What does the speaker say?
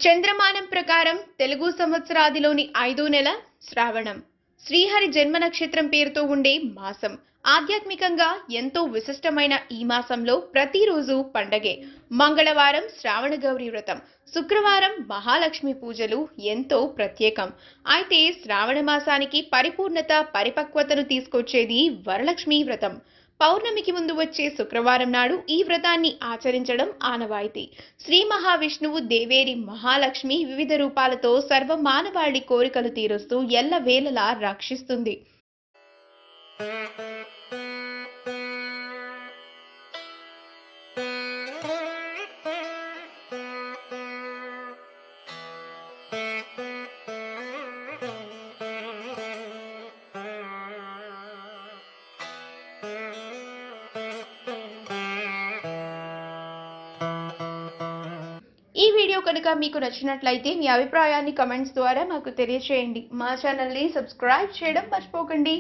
చంద్రమానం ప్రకారం తెలుగు సంవత్సరాదిలోని 5వ నెల శ్రావణం. శ్రీహరి జన్మ నక్షత్రం పేరుతో ఉండే మాసం. ఆధ్యాత్మికంగా ఎంతో విశిష్టమైన ఈ మాసంలో ప్రతిరోజు పండగే. మంగళవారం శ్రావణ గౌరి వ్రతం, శుక్రవారం మహాలక్ష్మి పూజలు ఎంతో ప్రత్యేకం. అయితే శ్రావణ మాసానికి పరిపూర్ణత, పరిపక్వతను తీసుకొచ్చేది వరలక్ష్మి వ్రతం. పౌర్ణమికి ముందు వచ్చే శుక్రవారం నాడు ఈ వ్రతాన్ని ఆచరించడం ఆనవాయితీ. శ్రీ మహావిష్ణువు దేవేరి మహాలక్ష్మి వివిధ రూపాలతో సర్వమానవాళి కోరికలు తీరుస్తూ ఎల్లవేళలా రక్షిస్తుంది. ఈ వీడియో కనుక మీకు నచ్చినట్లయితే మీ అభిప్రాయాన్ని కామెంట్స్ ద్వారా మాకు తెలియజేయండి. మా ఛానల్ని సబ్స్క్రైబ్ చేయడం మర్చిపోకండి.